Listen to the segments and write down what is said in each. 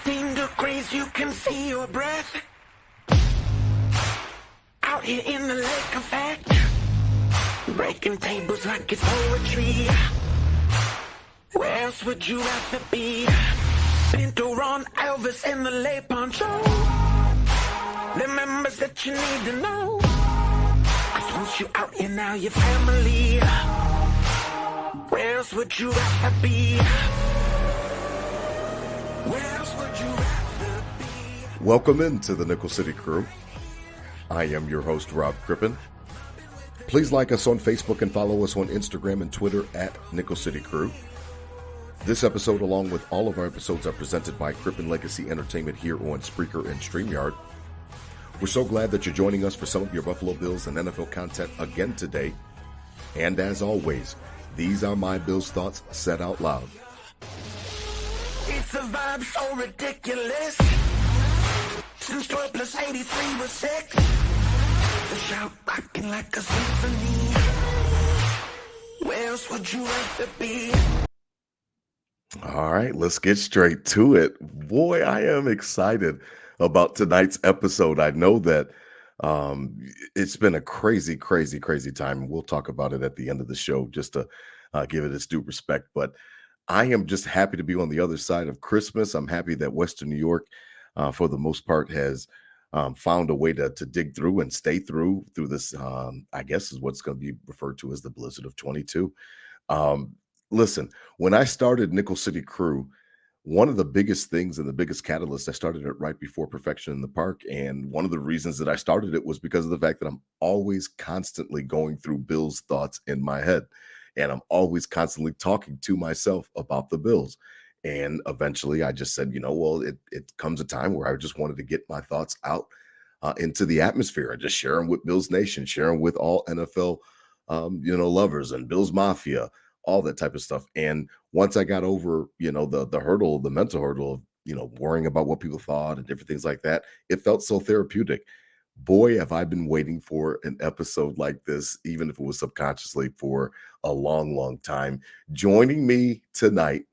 15 degrees, you can see your breath. Out here in the lake effect, breaking tables like it's poetry. Where else would you rather be? Pinto, Ron, Elvis, and the Lay Poncho. The members that you need to know. 'Cause once you out here now, your family. Where else would you rather be? Where else would you rather be? Welcome into the Nickel City Crew. I am your host, Rob Crippen. Please like us on Facebook and follow us on Instagram and Twitter at Nickel City Crew. This episode, along with all of our episodes, are presented by Crippen Legacy Entertainment here on Spreaker and StreamYard. We're so glad that you're joining us for some of your Buffalo Bills and NFL content again today. And as always, these are my Bills thoughts said out loud. It's a vibe so ridiculous. Since 12 plus 83 was 6. The shout rocking like a symphony. Where else would you rather be? All right, let's get straight to it. Boy, I am excited about tonight's episode. I know that it's been a crazy time. We'll talk about it at the end of the show just to give it its due respect. But I am just happy to be on the other side of Christmas. I'm happy that Western New York, for the most part, has found a way to dig through and stay through this, I guess is what's going to be referred to as the Blizzard of 22. Listen, when I started Nickel City Crew, one of the biggest things and the biggest catalyst, I started it right before Perfection in the Park. And one of the reasons that I started it was because of the fact that I'm always constantly going through Bill's thoughts in my head. And I'm always constantly talking to myself about the Bills. And eventually I just said, it comes a time where I just wanted to get my thoughts out into the atmosphere and just share them with Bills Nation, share them with all NFL, lovers and Bills Mafia, all that type of stuff. And once I got over, the hurdle, the mental hurdle of, worrying about what people thought and different things like that, it felt so therapeutic. Boy, have I been waiting for an episode like this, even if it was subconsciously, for a long time. Joining me tonight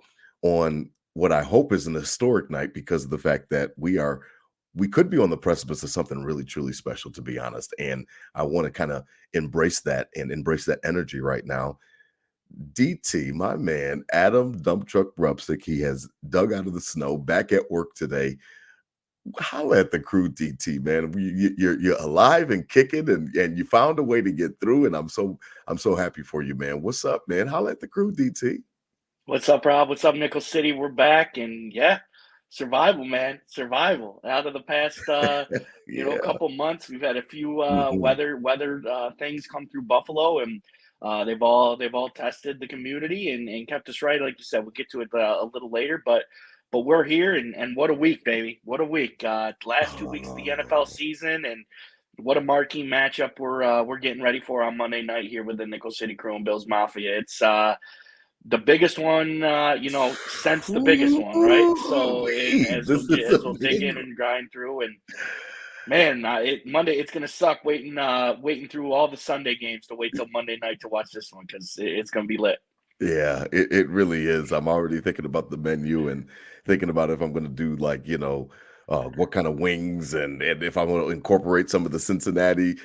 on what I hope is an historic night because of the fact that we could be on the precipice of something really, truly special, to be honest. And I want to kind of embrace that energy right now. DT, my man, Adam Dump Truck Brupsick, he has dug out of the snow, back at work today. Holla at the crew, DT, man. You're alive and kicking, and you found a way to get through, and I'm so happy for you, man. What's up, man? Holla at the crew, DT. What's up, Rob? What's up, Nickel City? We're back, and yeah, survival, man. Survival. Out of the past, couple months, we've had a few weather things come through Buffalo, and they've all tested the community and kept us right. Like you said, we'll get to it a little later, but we're here, and what a week, baby! What a week! Last 2 weeks of the NFL season, and what a marquee matchup we're getting ready for on Monday night here with the Nickel City Crew and Bills Mafia. It's the biggest one, since the biggest one, right? So as we'll dig in and grind through, and man, Monday it's gonna suck waiting through all the Sunday games to wait till Monday night to watch this one because it's gonna be lit. Yeah, it really is. I'm already thinking about the menu and thinking about if I'm going to do what kind of wings and if I'm going to incorporate some of the Cincinnati,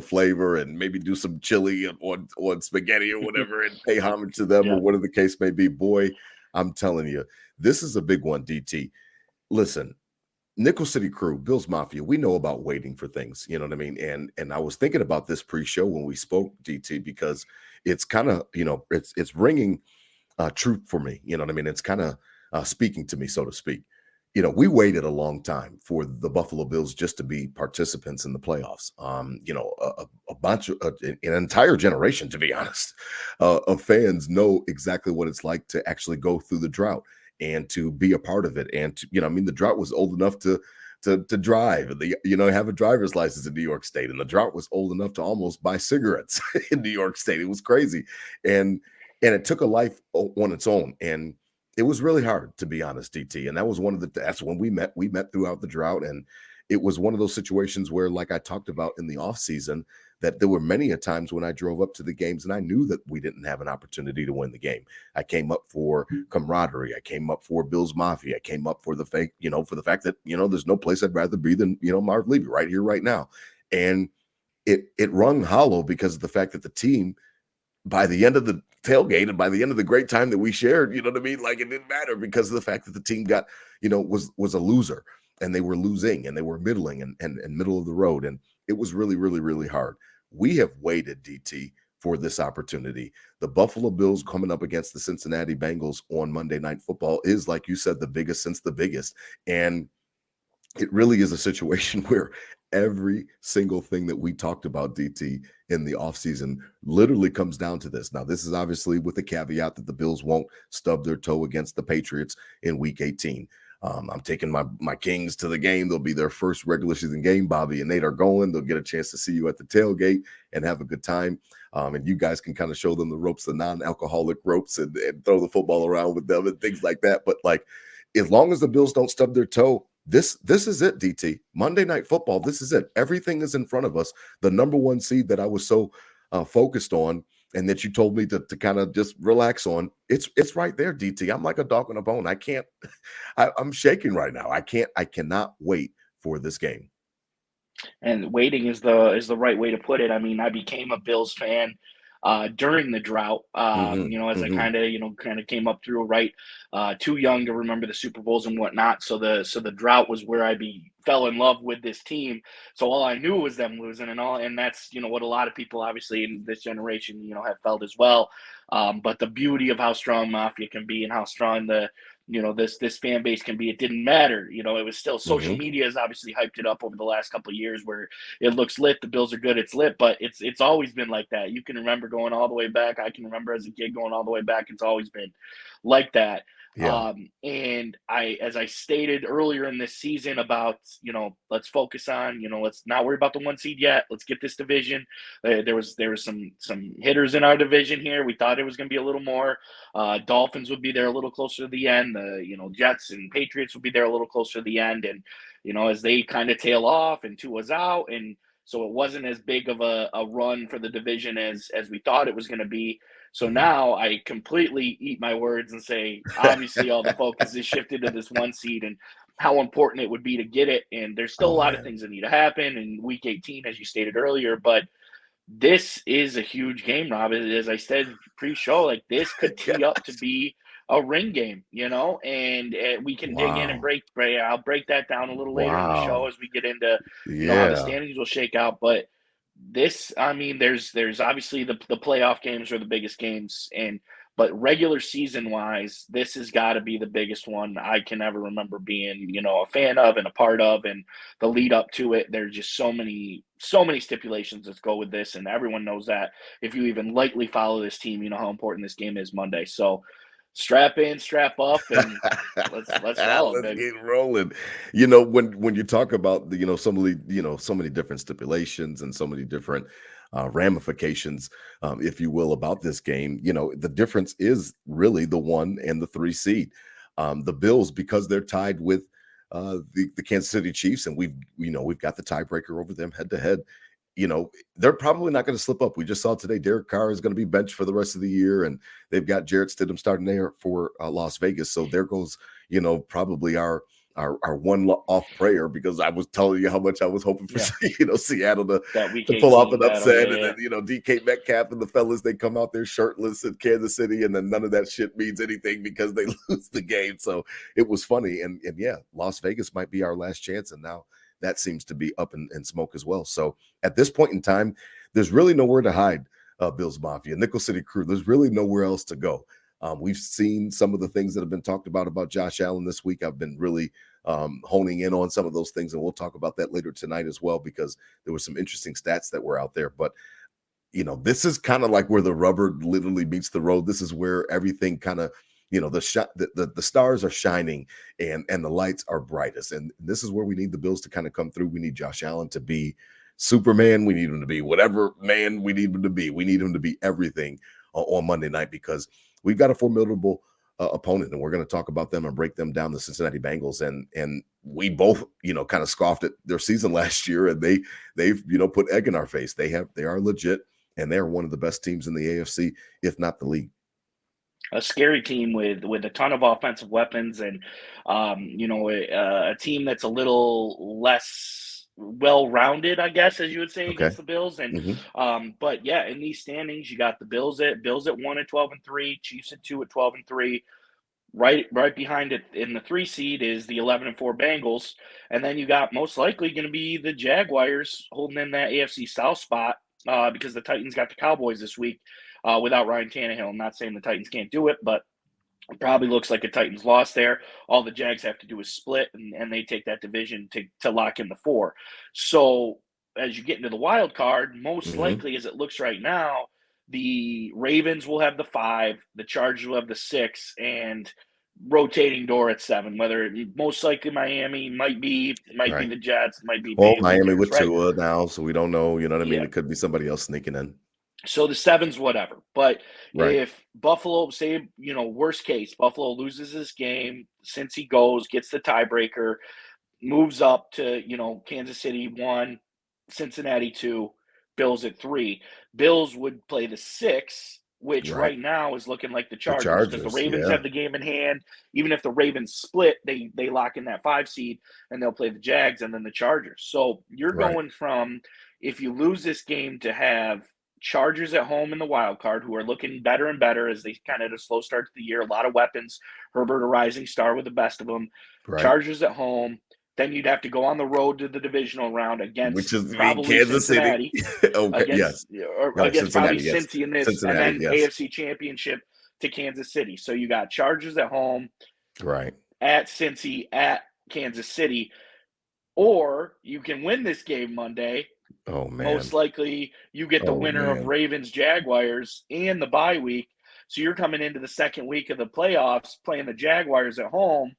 flavor and maybe do some chili on spaghetti or whatever and pay homage to them or whatever the case may be. Boy, I'm telling you, this is a big one, DT. Listen, Nickel City Crew, Bills Mafia, we know about waiting for things, you know what I mean? And I was thinking about this pre-show when we spoke, DT, because it's kind of, it's ringing truth for me, you know what I mean? It's kind of speaking to me, so to speak. We waited a long time for the Buffalo Bills just to be participants in the playoffs. A bunch of an entire generation, to be honest, of fans know exactly what it's like to actually go through the drought and to be a part of it. And to, the drought was old enough to drive, have a driver's license in New York State, and the drought was old enough to almost buy cigarettes in New York State. It was crazy, and it took a life on its own, and it was really hard, to be honest, DT. And that was that's when we met throughout the drought, and it was one of those situations where, like I talked about in the off season, that there were many a times when I drove up to the games and I knew that we didn't have an opportunity to win the game. I came up for camaraderie. I came up for Bills Mafia. I came up for the fake, for the fact that, there's no place I'd rather be than, Marv Levy right here, right now. And it rung hollow because of the fact that the team, by the end of the tailgate and by the end of the great time that we shared, you know what I mean? Like, it didn't matter because of the fact that the team got, was a loser, and they were losing and they were middling and middle of the road. And it was really, really, really hard. We have waited, DT, for this opportunity. The Buffalo Bills coming up against the Cincinnati Bengals on Monday Night Football is, like you said, the biggest since the biggest. And it really is a situation where every single thing that we talked about, DT, in the offseason literally comes down to this. Now, this is obviously with the caveat that the Bills won't stub their toe against the Patriots in Week 18. I'm taking my Kings to the game. They'll be their first regular season game. Bobby and Nate are going. They'll get a chance to see you at the tailgate and have a good time. And you guys can kind of show them the ropes, the non-alcoholic ropes, and throw the football around with them and things like that. But like, as long as the Bills don't stub their toe, this is it, DT. Monday Night Football, this is it. Everything is in front of us. The number one seed that I was so focused on and that you told me to kind of just relax on, it's right there, DT. I'm like a dog on a bone. I'm shaking right now. I cannot wait for this game. And waiting is the right way to put it. I mean, I became a Bills fan during the drought. As I kind of came up through, right, too young to remember the Super Bowls and whatnot. So the drought was where I fell in love with this team. So all I knew was them losing and that's what a lot of people obviously in this generation have felt as well. But the beauty of how strong Mafia can be and how strong this fan base can be, it didn't matter. It was still social media has obviously hyped it up over the last couple of years where it looks lit. The Bills are good. It's lit, but it's always been like that. You can remember going all the way back. I can remember as a kid going all the way back. It's always been like that. Yeah. And as I stated earlier in this season about, let's focus on, let's not worry about the one seed yet. Let's get this division. There was some hitters in our division here. We thought it was going to be a little more. Dolphins would be there a little closer to the end. Jets and Patriots would be there a little closer to the end. And, as they kind of tail off and Tua's out. And so it wasn't as big of a run for the division as we thought it was going to be. So now I completely eat my words and say, obviously, all the focus is shifted to this one seed and how important it would be to get it. And there's still a lot of things that need to happen in Week 18, as you stated earlier. But this is a huge game, Rob. As I said pre-show, like this could tee up to be a ring game, and we can dig in and break. I'll break that down a little later in the show as we get into how the standings will shake out. But this, I mean, there's obviously the playoff games are the biggest games, but regular season wise, this has got to be the biggest one I can ever remember being, a fan of and a part of, and the lead up to it. There's just so many stipulations that go with this, and everyone knows that. If you even lightly follow this team, you know how important this game is Monday. So strap in, strap up, and let's roll. Let's get rolling. When you talk about some of the so many different stipulations and so many different ramifications, if you will, about this game, the difference is really the 1 and the 3 seed. The Bills, because they're tied with the Kansas City Chiefs, and we've got the tiebreaker over them head to head. They're probably not going to slip up. We just saw today Derek Carr is going to be benched for the rest of the year, and they've got Jarrett Stidham starting there for Las Vegas. So there goes, probably our one off prayer, because I was telling you how much I was hoping for, Seattle to pull off an upset, and then DK Metcalf and the fellas, they come out there shirtless in Kansas City, and then none of that shit means anything because they lose the game. So it was funny, and yeah, Las Vegas might be our last chance, and now that seems to be up in smoke as well. So at this point in time, there's really nowhere to hide, Bills Mafia, Nickel City Crew. There's really nowhere else to go. We've seen some of the things that have been talked about Josh Allen this week. I've been really honing in on some of those things, and we'll talk about that later tonight as well, because there were some interesting stats that were out there. But this is kind of like where the rubber literally meets the road. This is where everything kind of, the stars are shining and the lights are brightest. And this is where we need the Bills to kind of come through. We need Josh Allen to be Superman. We need him to be whatever man we need him to be. We need him to be everything on Monday night, because we've got a formidable opponent, and we're going to talk about them and break them down, the Cincinnati Bengals. And we both, kind of scoffed at their season last year, and they've put egg in our face. They are legit, and they're one of the best teams in the AFC, if not the league. A scary team with a ton of offensive weapons, and a team that's a little less well-rounded, I guess, as you would say, Okay. against the Bills. And but yeah, in these standings, you got the Bills at 1-12-3, Chiefs at 2-12-3. Right behind it in the 3 seed is the 11-4 Bengals, and then you got most likely going to be the Jaguars holding in that AFC South spot because the Titans got the Cowboys this week without Ryan Tannehill. I'm not saying the Titans can't do it, but it probably looks like a Titans loss there. All the Jags have to do is split, and they take that division to lock in the 4. So as you get into the wild card, most likely, as it looks right now, the Ravens will have the 5, the Chargers will have the 6, and rotating door at 7. Whether most likely Miami might be the Jets, might be Well, Bailey, Miami with right? Tua now, so we don't know. You know what I mean? Yeah. It could be somebody else sneaking in. So the 7's whatever. But Right. if Buffalo, say, worst case, Buffalo loses this game, since he gets the tiebreaker, moves up to, Kansas City 1, Cincinnati 2, Bills at 3. Bills would play the 6, which right now is looking like the Chargers, because the Ravens have the game in hand. Even if the Ravens split, they lock in that 5 seed, and they'll play the Jags and then the Chargers. So you're going from, if you lose this game, to have Chargers at home in the wild card, who are looking better and better as they kind of had a slow start to the year. A lot of weapons. Herbert, a rising star with the best of them. Right. Chargers at home. Then you'd have to go on the road to the divisional round against, which is probably Kansas Cincinnati. Okay, against probably Cincy in this, Cincinnati, and then AFC Championship to Kansas City. So you got Chargers at home, right, at Cincy, at Kansas City, or you can win this game Monday. Oh man! Most likely, you get the winner of Ravens Jaguars and the bye week. So you're coming into the second week of the playoffs playing the Jaguars at home.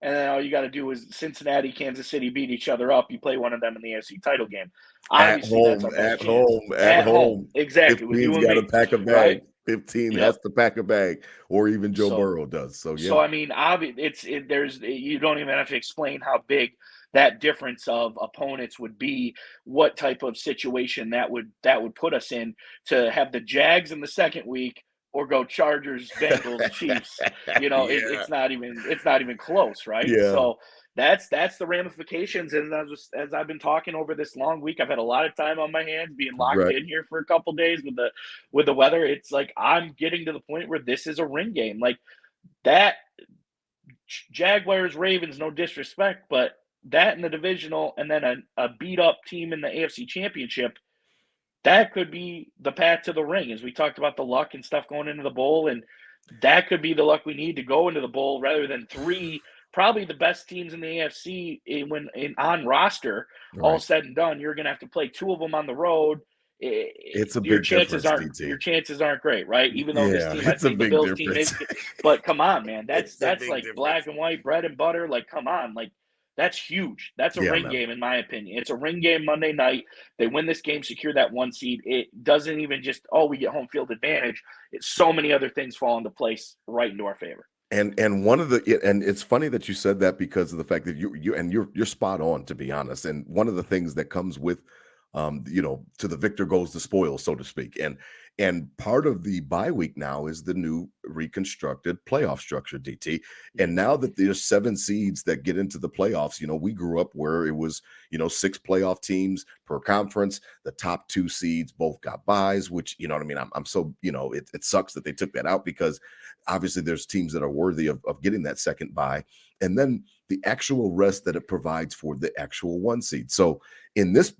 And then all you got to do is Cincinnati, Kansas City beat each other up. You play one of them in the AFC title game. Obviously, that's our best chance. At home. Exactly. 15's got to pack a bag. Right? 15 has to pack a bag, or even Joe Burrow does. So yeah. So I mean, you don't even have to explain how big that difference of opponents would be, what type of situation that would put us in, to have the Jags in the second week, or go Chargers, Bengals, Chiefs. It's not even close, right? Yeah. So that's the ramifications. And as I've been talking over this long week, I've had a lot of time on my hands, being locked in here for a couple days with the weather. It's like I'm getting to the point where this is a ring game. Like that Jaguars, Ravens, no disrespect, but that in the divisional, and then a beat up team in the AFC Championship, that could be the path to the ring, as we talked about the luck and stuff going into the bowl. And that could be the luck we need to go into the bowl, rather than 3, probably the best teams in the AFC on roster, all said and done. You're going to have to play 2 of them on the road. It's a big difference, DT. Your chances aren't great, right? Even though this team, I think the Bills team is, but come on, man. That's like difference. Black and white, bread and butter. Like, come on. Like, that's huge. That's a ring game, in my opinion. It's a ring game Monday night. They win this game, secure that 1 seed. It doesn't even just, we get home field advantage. It's so many other things fall into place right into our favor. And it's funny that you said that, because of the fact that you're spot on, to be honest. And one of the things that comes with, to the victor goes the spoils, so to speak. And part of the bye week now is the new reconstructed playoff structure, DT. And now that there's 7 seeds that get into the playoffs, we grew up where it was, 6 playoff teams per conference. The top 2 seeds both got byes, which, you know what I mean? I'm so, it sucks that they took that out, because obviously there's teams that are worthy of getting that second bye. And then the actual rest that it provides for the actual 1 seed. So in the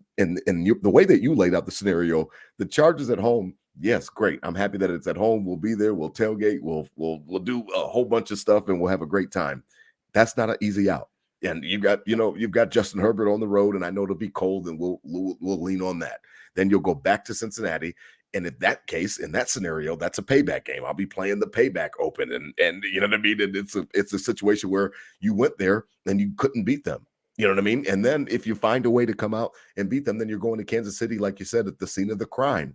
way that you laid out the scenario, the Chargers at home, yes, great. I'm happy that it's at home. We'll be there. We'll tailgate. We'll do a whole bunch of stuff, and we'll have a great time. That's not an easy out. And you've got Justin Herbert on the road, and I know it'll be cold, and we'll lean on that. Then you'll go back to Cincinnati, and in that scenario, that's a payback game. I'll be playing the payback open, and you know what I mean. And it's a situation where you went there and you couldn't beat them. You know what I mean? And then if you find a way to come out and beat them, then you're going to Kansas City, like you said, at the scene of the crime.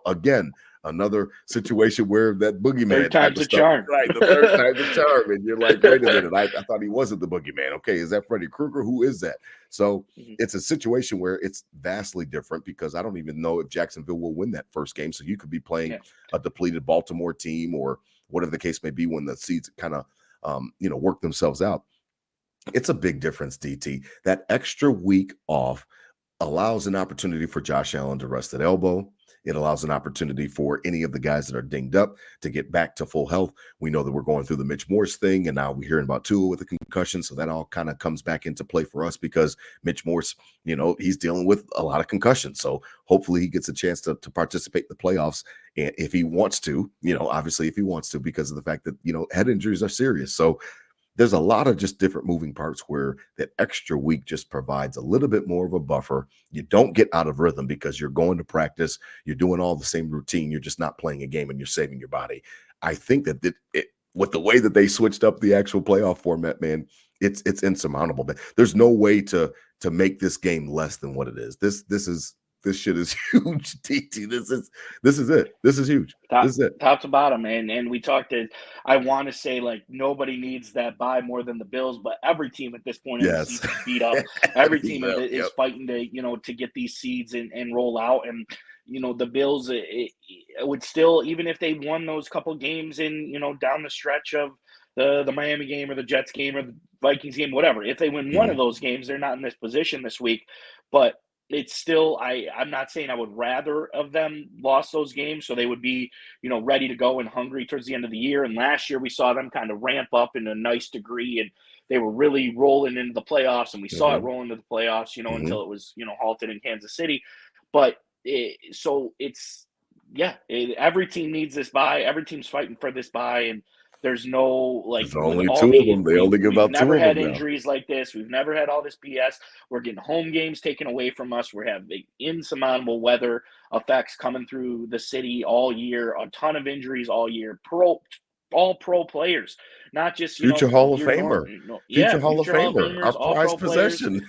Again, another situation where that boogeyman Third type time's of a stuff, charm. right? The third time's a charm. And you're like, wait a minute, I thought he wasn't the boogeyman. Okay, is that Freddy Krueger? Who is that? So it's a situation where it's vastly different because I don't even know if Jacksonville will win that first game. So you could be playing a depleted Baltimore team or whatever the case may be when the seeds kind of, work themselves out. It's a big difference, DT. That extra week off allows an opportunity for Josh Allen to rest at elbow. It allows an opportunity for any of the guys that are dinged up to get back to full health. We know that we're going through the Mitch Morse thing, and now we're hearing about Tua with a concussion. So that all kind of comes back into play for us because Mitch Morse, he's dealing with a lot of concussions. So hopefully he gets a chance to participate in the playoffs. And if he wants to, obviously if he wants to, because of the fact that, head injuries are serious. So there's a lot of just different moving parts where that extra week just provides a little bit more of a buffer. You don't get out of rhythm because you're going to practice, you're doing all the same routine, you're just not playing a game and you're saving your body. I think that with the way that they switched up the actual playoff format, man, it's insurmountable. Man. There's no way to make this game less than what it is. This shit is huge, TT. This is it. This is huge. This is it. Top to bottom, and we talked to. I want to say like nobody needs that bye more than the Bills, but every team at this point in the season is beat up. Every team is fighting to get these seeds and roll out. And the Bills, it would still, even if they won those couple games in down the stretch of the Miami game or the Jets game or the Vikings game, whatever. If they win one of those games, they're not in this position this week, but. It's still, I'm not saying I would rather of them lost those games so they would be, ready to go and hungry towards the end of the year. And last year we saw them kind of ramp up in a nice degree and they were really rolling into the playoffs and we saw it roll into the playoffs, until it was, halted in Kansas City. But every team needs this bye. Every team's fighting for this bye. And there's no there's only two of them. They only give out two of them. We've never had injuries like this. We've never had all this BS. We're getting home games taken away from us. We're having insurmountable weather effects coming through the city all year. A ton of injuries all year. All pro players, not just future Hall of Famer. Future Hall of Famer. Our prized possession.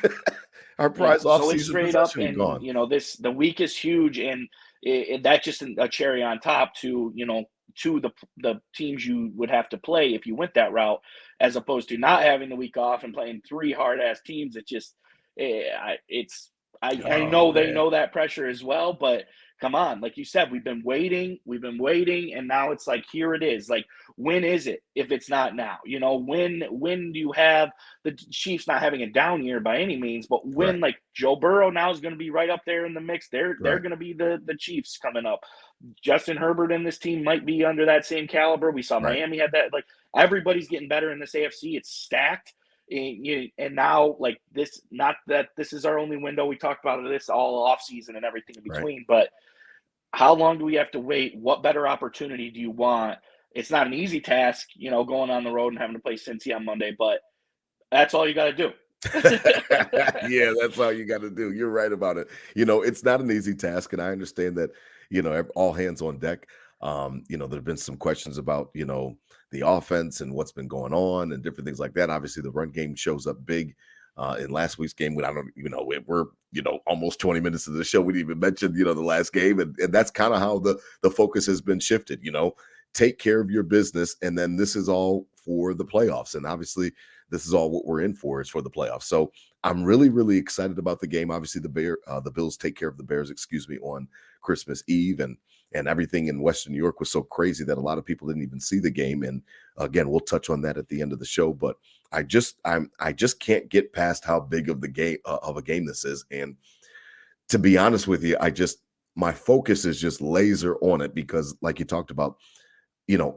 Our prized offseason possession gone. The week is huge, and that's just a cherry on top to the teams you would have to play if you went that route, as opposed to not having the week off and playing three hard ass teams. It just I know they know that pressure as well, but come on, like you said, we've been waiting, and now it's like, here it is. Like, when is it if it's not now? When do you have the Chiefs not having a down year by any means, but when like Joe Burrow now is going to be right up there in the mix. They're going to be the Chiefs coming up. Justin Herbert and this team might be under that same caliber. We saw Miami had that. Like, everybody's getting better in this AFC. It's stacked. And now, like, this, not that this is our only window. We talked about this all off season and everything in between, but how long do we have to wait? What better opportunity do you want? It's not an easy task, going on the road and having to play Cincy on Monday, but that's all you got to do. Yeah, that's all you got to do. You're right about it. It's not an easy task, and I understand that, all hands on deck. There've been some questions about, the offense and what's been going on and different things like that. Obviously, the run game shows up big in last week's game. I don't even know, we're almost 20 minutes into the show. We didn't even mention, the last game, and that's kind of how the focus has been shifted. Take care of your business, and then this is all for the playoffs. And obviously, this is all what we're in for, is for the playoffs. So I'm really, really excited about the game. Obviously, the Bills take care of the Bears, on Christmas Eve, and everything in Western New York was so crazy that a lot of people didn't even see the game. And again, we'll touch on that at the end of the show. But I just can't get past how big of a game this is. And to be honest with you, my focus is just laser on it because, like you talked about,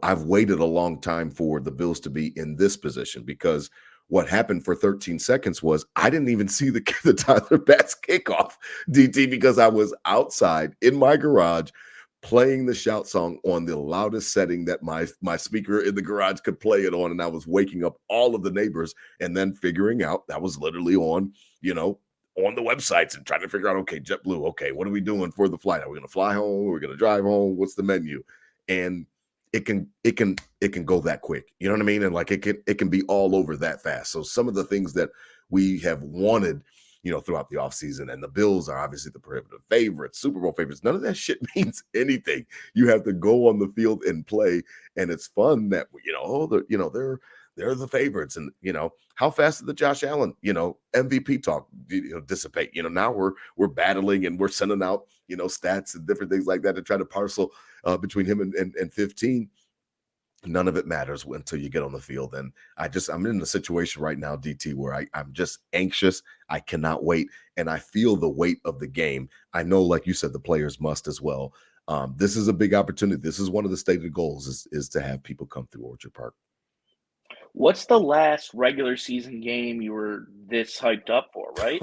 I've waited a long time for the Bills to be in this position, because what happened for 13 seconds was I didn't even see the Tyler Batts kickoff, DT, because I was outside in my garage playing the shout song on the loudest setting that my speaker in the garage could play it on. And I was waking up all of the neighbors, and then figuring out that was literally on the websites and trying to figure out, okay, JetBlue, okay, what are we doing for the flight? Are we going to fly home? Are we going to drive home? What's the menu? And it can go that quick. You know what I mean? And like, it can be all over that fast. So some of the things that we have wanted throughout the offseason. And the Bills are obviously the prohibitive favorites, Super Bowl favorites. None of that shit means anything. You have to go on the field and play. And it's fun that, they're the favorites. And, how fast did the Josh Allen, MVP talk, dissipate? Now we're battling and we're sending out, stats and different things like that to try to parcel between him and 15. None of it matters until you get on the field. And I'm in a situation right now, DT, where I'm just anxious. I cannot wait. And I feel the weight of the game. I know, like you said, the players must as well. This is a big opportunity. This is one of the stated goals is to have people come through Orchard Park. What's the last regular season game you were this hyped up for, right?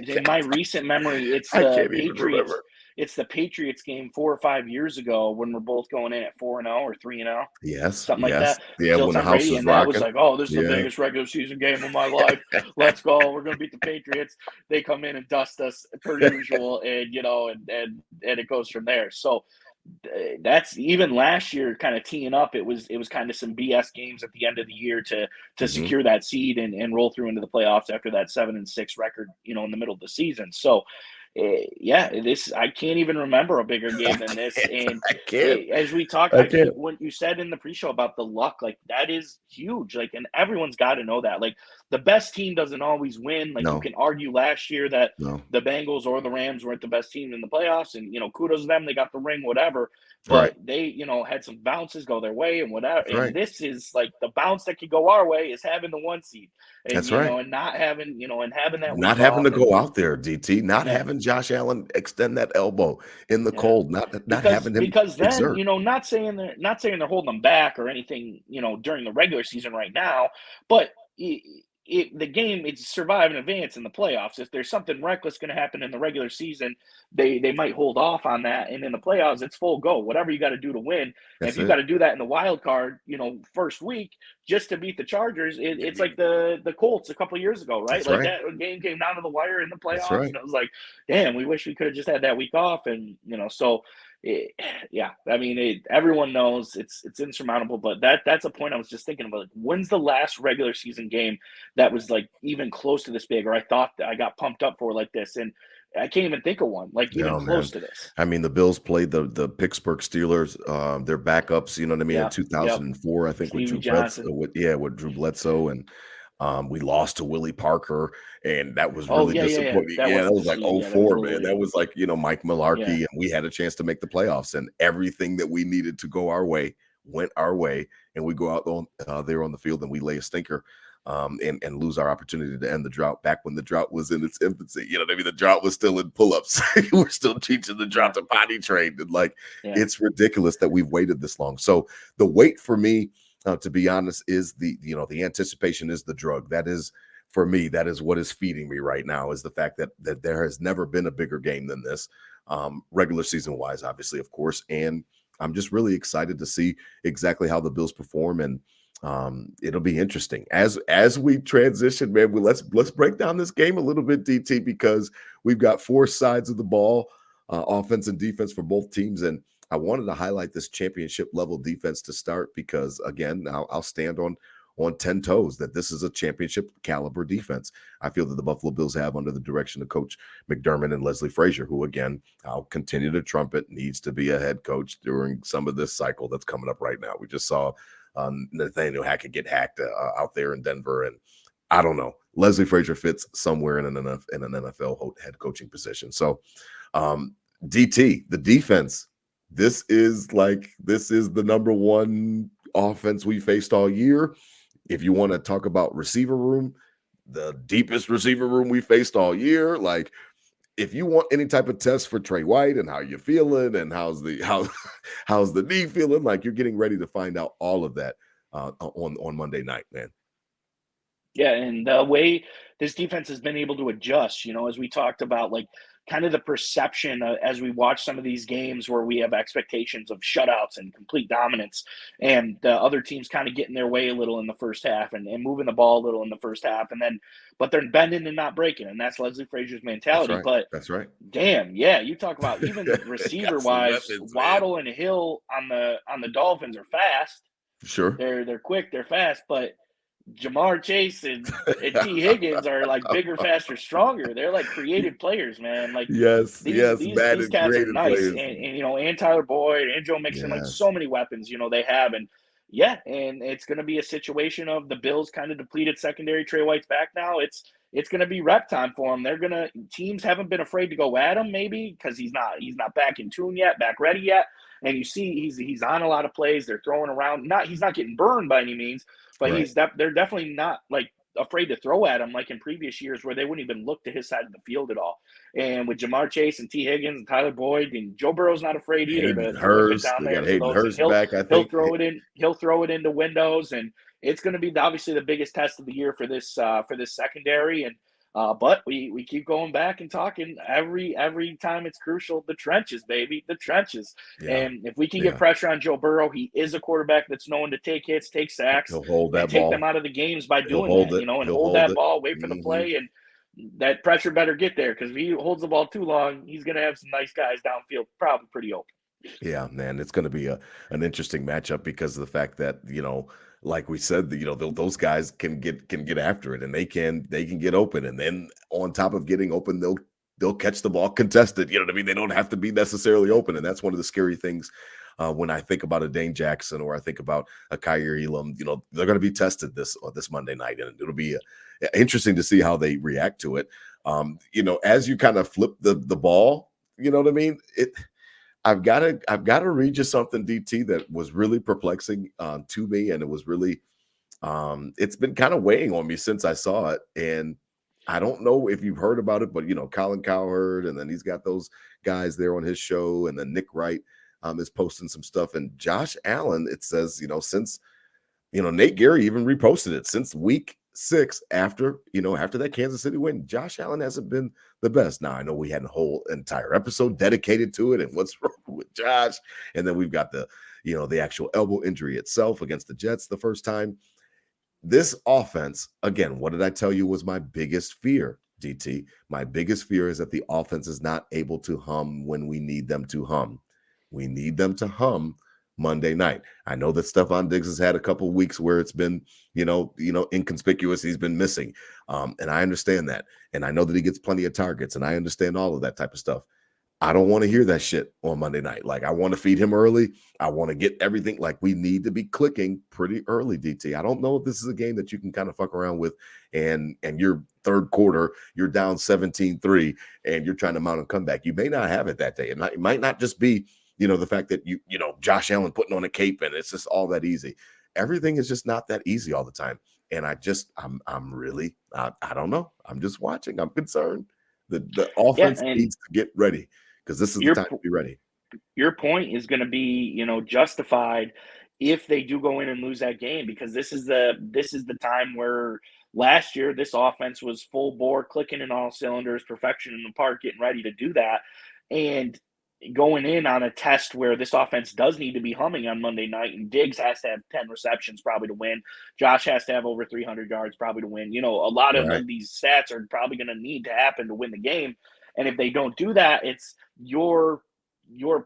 In my recent memory, it's the Patriots. It's the Patriots game 4 or 5 years ago when we're both going in at 4-0 or 3-0. Yes, something like that. Yeah, when the house was rocking. That was like, oh, this is the biggest regular season game of my life. Let's go. We're going to beat the Patriots. They come in and dust us per usual, and and it goes from there. So that's even last year kind of teeing up. It was kind of some BS games at the end of the year to secure that seed and roll through into the playoffs after that 7-6 record, in the middle of the season. So I can't even remember a bigger game than this. And as we talked, what you said in the pre-show about the luck, like that is huge. Like, and everyone's got to know that. Like, the best team doesn't always win. Like, you can argue last year that the Bengals or the Rams weren't the best team in the playoffs, and kudos to them, they got the ring, whatever. But they, had some bounces go their way and whatever. And this is like the bounce that could go our way is having the 1 seed. And, That's right. And not having, and having that. Not having to go out there, DT. Not having Josh Allen extend that elbow in the cold. Not having him. Because then, exert. Not saying they're holding them back or anything, during the regular season right now, but the game, it's survive and advance in the playoffs. If there's something reckless going to happen in the regular season, they might hold off on that. And in the playoffs, it's full go. Whatever you got to do to win. If you got to do that in the wild card, first week just to beat the Chargers, it's like the Colts a couple of years ago, right? That game came down to the wire in the playoffs. And it was like, damn, we wish we could have just had that week off. And, so everyone knows it's insurmountable, but that's a point I was just thinking about. Like, when's the last regular season game that was like even close to this big, or I thought that I got pumped up for like this? And I can't even think of one like even close to this. I mean, the Bills played the Pittsburgh Steelers, their backups, you know what I mean, in 2004, I think, Stevie with Drew Bledsoe, and we lost to Willie Parker, and that was really disappointing. That was like 04, man. That was like, Mike Mularkey, and we had a chance to make the playoffs, and everything that we needed to go our way went our way, and we go out there on the field and we lay a stinker. And lose our opportunity to end the drought back when the drought was in its infancy. You know what I mean? The drought was still in pull-ups. We're still teaching the drought to potty train. And it's ridiculous that we've waited this long. So the wait for me, to be honest, is the anticipation is the drug. That is, for me, that is what is feeding me right now, is the fact that there has never been a bigger game than this, regular season wise, obviously, of course. And I'm just really excited to see exactly how the Bills perform, and it'll be interesting as we transition, man. Let's break down this game a little bit, DT, because we've got 4 sides of the ball, offense and defense for both teams, and I wanted to highlight this championship level defense to start, because again, I'll stand on 10 toes that this is a championship caliber defense. I feel that the Buffalo Bills have, under the direction of Coach McDermott and Leslie Frazier, who, again, I'll continue to trumpet, needs to be a head coach during some of this cycle that's coming up right now. We just saw Nathaniel Hackett get hacked out there in Denver, and I don't know. Leslie Frazier fits somewhere in an NFL head coaching position. So, DT, the defense, this is the number one offense we faced all year. If you want to talk about receiver room, the deepest receiver room we faced all year. Like, if you want any type of test for Trey White and how you're feeling and how's the knee feeling, like, you're getting ready to find out all of that on Monday night, man. Yeah, and the way this defense has been able to adjust, as we talked about, like, kind of the perception as we watch some of these games where we have expectations of shutouts and complete dominance, and the other teams kind of getting their way a little in the first half and moving the ball a little in the first half, but they're bending and not breaking, and that's Leslie Frazier's mentality. That's right. Damn, yeah, you talk about even receiver wise, Waddle and Hill on the Dolphins are fast. Sure, they're quick, they're fast, but Jamar Chase and T. Higgins are like bigger, faster, stronger. They're like creative players, man. Like Yes, these yes, these these Madden cats are creative nice, players. and and Tyler Boyd and Joe Mixon, like Yes, so many weapons, they have, and yeah, and it's going to be a situation of the Bills kind of depleted secondary. Trey White's back now. It's going to be rep time for him. Teams haven't been afraid to go at him, maybe because he's not back in tune yet, back ready yet. And you see he's on a lot of plays. They're throwing around. He's not getting burned by any means, but right. they're definitely not like afraid to throw at him like in previous years where they wouldn't even look to his side of the field at all. And with Jamar Chase and T. Higgins and Tyler Boyd, and Joe Burrow's not afraid either Hayden to whip it Hurst, down they there got for Hayden those, and Hurst he'll back, I he'll think. throw it in. He'll throw it into windows, and it's going to be obviously the biggest test of the year for this secondary. And but we keep going back and talking every time it's crucial. The trenches, baby, the trenches. Yeah, And if we can get yeah, pressure on Joe Burrow, he is a quarterback that's known to take hits, take sacks, he'll hold and that take them ball. out of the games by He'll doing hold that. it. And He'll hold hold that it. ball, wait for the Mhm. play, and that pressure better get there because if he holds the ball too long, he's going to have some nice guys downfield, probably pretty open. Yeah, man, it's going to be an interesting matchup because of the fact that like we said, those guys can get after it, and they can get open, and then on top of getting open, they'll catch the ball contested. You know what I mean? They don't have to be necessarily open, and that's one of the scary things when I think about a Dane Jackson or I think about a Kyer Elam. They're going to be tested this Monday night, and it'll be interesting to see how they react to it. As you kind of flip the ball, you know what I mean? I've gotta read you something, DT, that was really perplexing to me, and it was really it's been kind of weighing on me since I saw it. And I don't know if you've heard about it, but Colin Cowherd, and then he's got those guys there on his show, and then Nick Wright is posting some stuff, and Josh Allen, it says, since Nate Gary even reposted it since week 6 after that Kansas City win. Josh Allen hasn't been the best. Now I know we had a whole entire episode dedicated to it and what's wrong with Josh, and then we've got the actual elbow injury itself against the Jets the first time. This offense, again, what did I tell you was my biggest fear, DT? My biggest fear is that the offense is not able to hum when we need them to hum. We need them to hum Monday night. I know that Stephon Diggs has had a couple of weeks where it's been, inconspicuous. He's been missing. And I understand that. And I know that he gets plenty of targets, and I understand all of that type of stuff. I don't want to hear that shit on Monday night. Like, I want to feed him early. I want to get everything. Like, we need to be clicking pretty early, DT. I don't know if this is a game that you can kind of fuck around with, and your third quarter, you're down 17-3, and you're trying to mount a comeback. You may not have it that day. It might not just be, the fact that Josh Allen putting on a cape and it's just all that easy. Everything is just not that easy all the time. And I'm really, I don't know. I'm just watching. I'm concerned. The Yeah, offense and needs to get ready, because this is the your time to be ready. your point is going to be, justified if they do go in and lose that game because this is the time where last year this offense was full bore, clicking in all cylinders, perfection in the park, getting ready to do that, and going in on a test where this offense does need to be humming on Monday night, and Diggs has to have 10 receptions probably to win. Josh has to have over 300 yards probably to win. A lot of Right. these stats are probably going to need to happen to win the game. And if they don't do that, it's your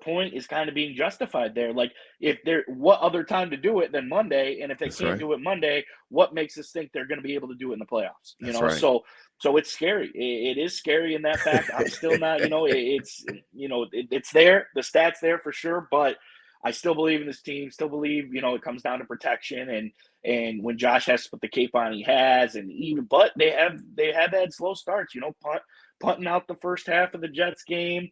point is kind of being justified there. Like, if they're what other time to do it than Monday, and if they That's can't right. do it Monday, what makes us think they're going to be able to do it in the playoffs? That's right. So it's scary. It is scary in that fact. I'm still not, it's there. The stats there for sure, but I still believe in this team. Still believe, it comes down to protection, and when Josh has to put the cape on, he has, but they have had slow starts. Punting out the first half of the Jets game.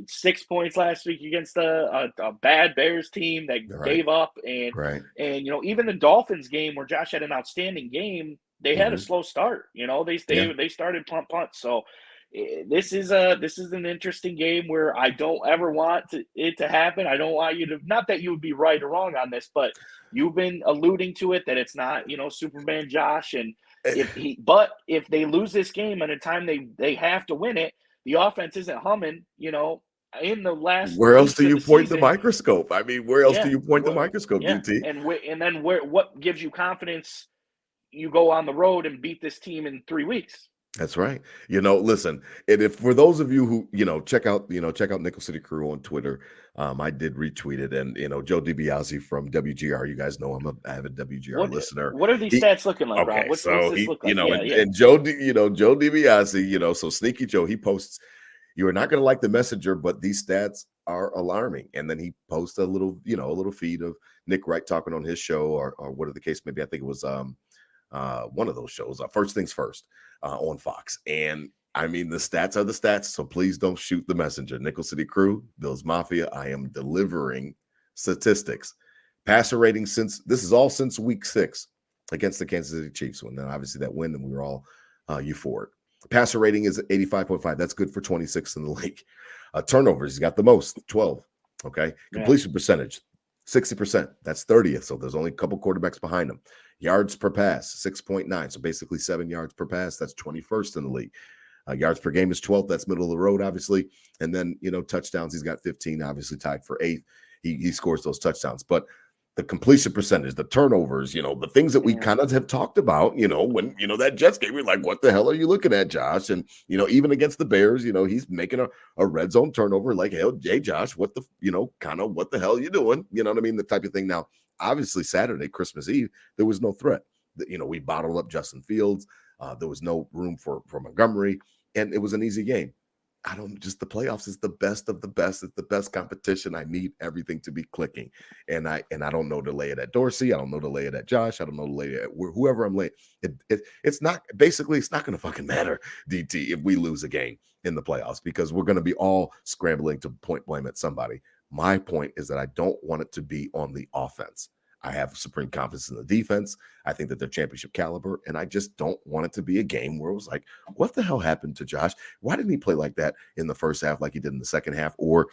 6 points last week against a bad Bears team that Right. gave up, and Right. even the Dolphins game where Josh had an outstanding game, they had a Mhm. slow start. Yeah. They started punt. So this is an interesting game where I don't ever want it to happen. I don't want you to, not that you would be right or wrong on this, but you've been alluding to it that it's not Superman Josh, and if they lose this game at a time they have to win it, the offense isn't humming, in the last Where else weeks do of you the point the season. microscope? I mean, where else do Yeah, you point the what, microscope, yeah, DT? and then what gives you confidence you go on the road and beat this team in 3 weeks? That's right. Listen, and if for those of you who, check out Nickel City Crew on Twitter. I did retweet it, and Joe DiBiase from WGR. You guys know I'm a avid WGR What listener. what are these He stats looking like, Rob? Okay, What's so this he, look like? Yeah, yeah. and Joe DiBiase, so Sneaky Joe, he posts, you are not going to like the messenger, but these stats are alarming. And then he posts a little feed of Nick Wright talking on his show, or whatever the case may be. I think it was one of those shows, First Things First, on Fox. And I mean, the stats are the stats, so please don't shoot the messenger. Nickel City Crew, Bills Mafia, I am delivering statistics. Passer rating since week 6 against the Kansas City Chiefs. And then obviously that win, and we were all euphoric. Passer rating is 85.5. That's good for 26th in the league. Turnovers, he's got the most, 12. Okay. Completion percentage, 60%. That's 30th. So there's only a couple quarterbacks behind him. Yards per pass, 6.9. So basically 7 yards per pass. That's 21st in the league. Yards per game is 12th. That's middle of the road, obviously. And then, touchdowns, he's got 15, obviously tied for 8th. He scores those touchdowns. But the completion percentage, the turnovers, the things that we kind of have talked about, when, that Jets game, we're like, what the hell are you looking at, Josh? And, even against the Bears, he's making a red zone turnover, like, hey, Josh, what the hell are you doing? You know what I mean? The type of thing. Now, obviously, Saturday, Christmas Eve, there was no threat. We bottled up Justin Fields. There was no room for Montgomery, and it was an easy game. The playoffs is the best of the best. It's the best competition. I need everything to be clicking. And I don't know to lay it at Dorsey. I don't know to lay it at Josh. I don't know to lay it at whoever I'm laying. It's not going to fucking matter, DT, if we lose a game in the playoffs, because we're going to be all scrambling to point blame at somebody. My point is that I don't want it to be on the offense. I have supreme confidence in the defense. I think that they're championship caliber, and I just don't want it to be a game where it was like, what the hell happened to Josh? Why didn't he play like that in the first half like he did in the second half? Or,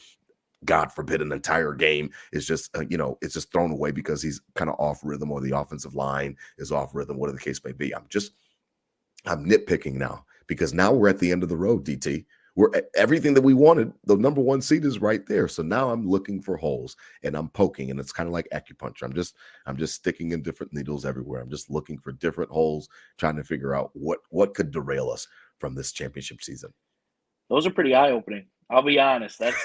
God forbid, an entire game is just, it's just thrown away because he's kind of off rhythm, or the offensive line is off rhythm, whatever the case may be. I'm nitpicking now, because now we're at the end of the road, DT. We're everything that we wanted. The number 1 seed is right there. So now I'm looking for holes, and I'm poking, and it's kind of like acupuncture. I'm just sticking in different needles everywhere. I'm just looking for different holes, trying to figure out what could derail us from this championship season. Those are pretty eye-opening. I'll be honest. That's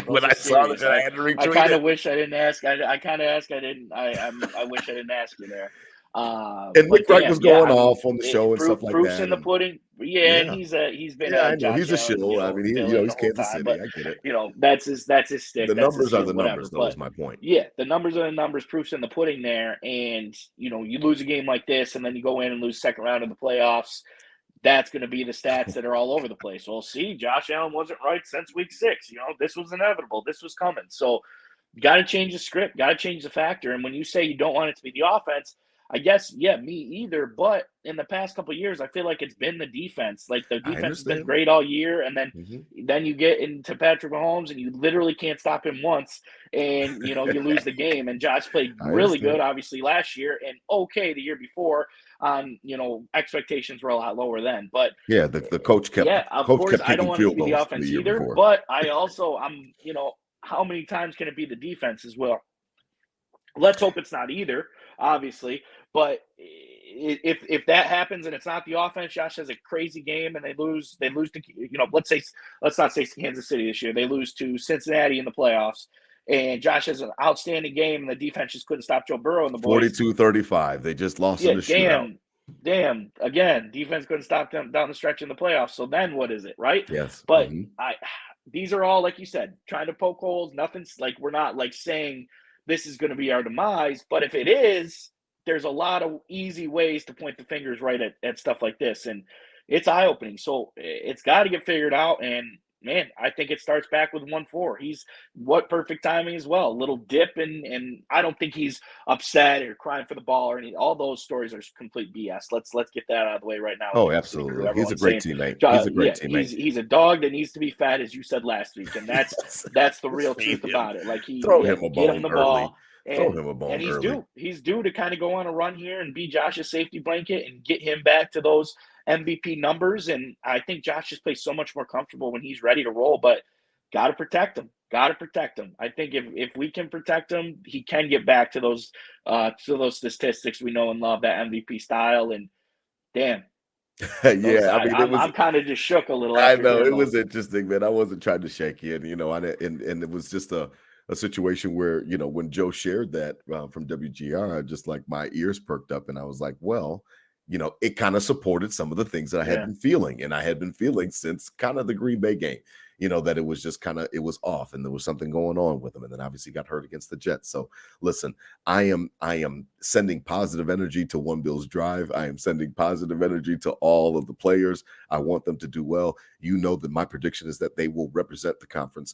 when I saw that, I had to retweet I kind of wish I didn't ask. I kind of asked. I didn't. I wish I didn't ask you there. And Nick Wright was going off on the show and stuff like that. Proof's in the pudding. Yeah, and he's been I know Josh he's a Allen, shill. I mean, he's Kansas City. But, I get it. That's his stick. The numbers are the whatever. numbers, though, is my point. Yeah, the numbers are the numbers. Proof's in the pudding there, and you lose a game like this, and then you go in and lose second round of the playoffs. That's going to be the stats that are all over the place. Well, see, Josh Allen wasn't right since week 6. This was inevitable. This was coming. So, got to change the script. Got to change the factor. And when you say you don't want it to be the offense, I guess, me either. But in the past couple of years, I feel like it's been the defense. Like, the defense has been great all year, and then you get into Patrick Mahomes, and you literally can't stop him once, and you lose the game. And Josh played really good, obviously, last year, and okay the year before. Expectations were a lot lower then. But yeah, the coach kept. Yeah, of course, I don't want it to be the offense either. Before. But I also, how many times can it be the defense as well? Let's hope it's not either, obviously. But if that happens and it's not the offense, Josh has a crazy game and they lose to, let's not say Kansas City this year. They lose to Cincinnati in the playoffs. And Josh has an outstanding game, and the defense just couldn't stop Joe Burrow and the boys. 42-35. They just lost in the shootout. Damn. Again, defense couldn't stop them down the stretch in the playoffs. So then what is it, right? Yes. But these are all, like you said, trying to poke holes. Nothing's like, we're not like saying this is going to be our demise. But if it is, there's a lot of easy ways to point the fingers right at stuff like this. And it's eye-opening. So it's got to get figured out. And man, I think it starts back with 1-4. He's perfect timing as well. A little dip, and I don't think he's upset or crying for the ball or any. All those stories are complete BS. Let's get that out of the way right now. Oh, absolutely. He's a great teammate. He's a great teammate. He's a dog that needs to be fed, as you said last week, and that's the real truth about it. Like throw him a bone the early. Ball. Throw him a bone and early. He's due to kind of go on a run here and be Josh's safety blanket and get him back to those MVP numbers. And I think Josh just plays so much more comfortable when he's ready to roll, but got to protect him. I think if we can protect him, he can get back to those statistics we know and love, that MVP style. And damn, So Yeah, I mean, it was I'm kind of just shook a little I after know hearing it was those. interesting, man. I wasn't trying to shake you, and it was just a situation where when Joe shared that from WGR, just like my ears perked up, and I was like, well, it kind of supported some of the things that I had Yeah. been feeling, and I had been feeling since kind of the Green Bay game. That it was just it was off, and there was something going on with him, and then obviously got hurt against the Jets. So listen, I am sending positive energy to One Bills Drive. I am sending positive energy to all of the players. I want them to do well. That my prediction is that they will represent the conference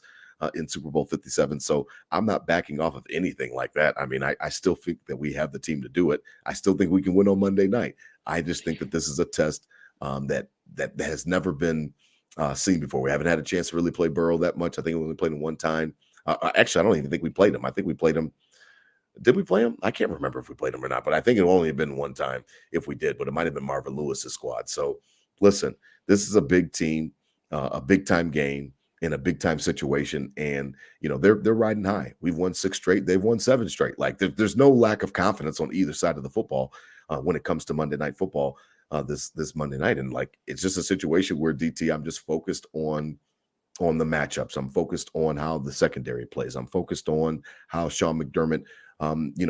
in Super Bowl 57. So I'm not backing off of anything like that. I mean, I still think that we have the team to do it. I still think we can win on Monday night. I just think that this is a test that has never been seen before. We haven't had a chance to really play Burrow that much. I think we only played him one time. Actually, I don't even think we played him. I think we played him. Did we play him? I can't remember if we played him or not, but I think it only had been one time if we did, but it might have been Marvin Lewis's squad. So listen, this is a big team, a big time game in a big time situation. And they're riding high. We've won 6 straight, they've won 7 straight. Like there's no lack of confidence on either side of the football when it comes to Monday Night Football this Monday night. And like it's just a situation where DT, I'm just focused on the matchups. I'm focused on how the secondary plays. I'm focused on how Sean McDermott,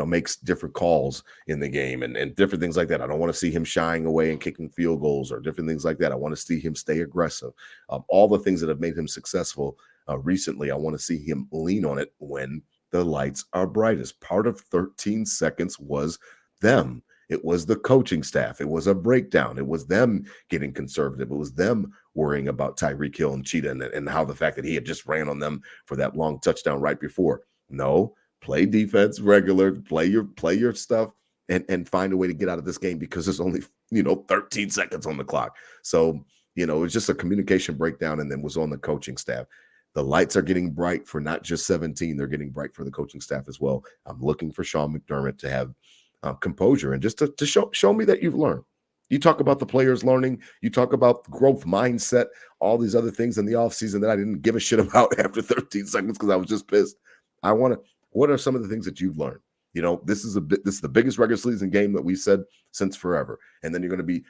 makes different calls in the game and different things like that. I don't want to see him shying away and kicking field goals or different things like that. I want to see him stay aggressive. All the things that have made him successful recently, I want to see him lean on it when the lights are brightest. Part of 13 seconds was them. It was the coaching staff. It was a breakdown. It was them getting conservative. It was them worrying about Tyreek Hill and Cheetah and how the fact that he had just ran on them for that long touchdown right before. No, play defense regular, play your stuff and find a way to get out of this game because there's only 13 seconds on the clock. So it's just a communication breakdown and then was on the coaching staff. The lights are getting bright for not just 17, they're getting bright for the coaching staff as well. I'm looking for Sean McDermott to have composure and just to show me that you've learned. You talk about the players learning, you talk about growth mindset, all these other things in the offseason that I didn't give a shit about after 13 seconds because I was just pissed. What are some of the things that you've learned? This is the biggest regular season game that we said since forever. And then you're going to be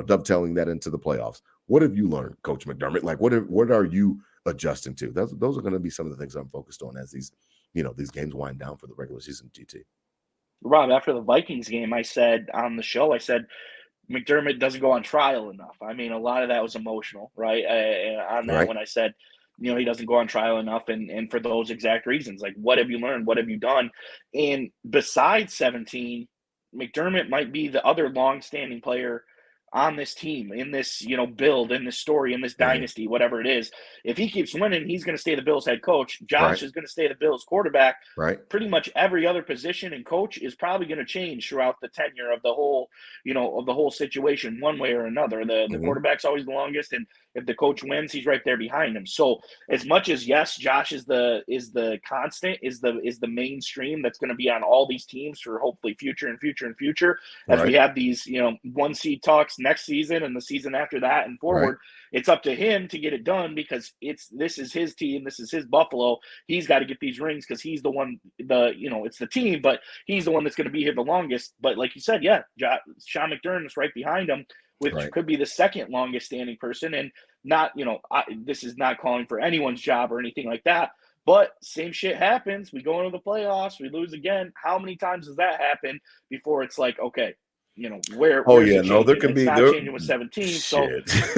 dovetailing that into the playoffs. What have you learned, Coach McDermott? Like what are you adjusting to? Those are going to be some of the things I'm focused on as these games wind down for the regular season, GT. Rob, after the Vikings game, I said on the show, McDermott doesn't go on trial enough. I mean, a lot of that was emotional, right? On that, Right. when I said, he doesn't go on trial enough, and for those exact reasons, like, what have you learned? What have you done? And besides 17, McDermott might be the other long-standing player on this team, in this, build, in this story, in this dynasty, whatever it is. If he keeps winning, he's going to stay the Bills head coach. Josh is going to stay the Bills quarterback. Right. Pretty much every other position and coach is probably going to change throughout the tenure of the whole situation, one way or another. The quarterback's always the longest, and if the coach wins, he's right there behind him. So as much as, yes, Josh is the constant, is the mainstream that's going to be on all these teams for hopefully future as we have these 1 seed talks next season and the season after that and forward. Right. It's up to him to get it done because this is his team, this is his Buffalo. He's got to get these rings because he's the one. It's the team, but he's the one that's going to be here the longest. But like you said, yeah, Sean McDermott's right behind him, which could be the second longest standing person. And not, this is not calling for anyone's job or anything like that. But same shit happens. We go into the playoffs, we lose again. How many times does that happen before it's like, okay, where's it changing? There can it's be not there, changing with 17, shit. so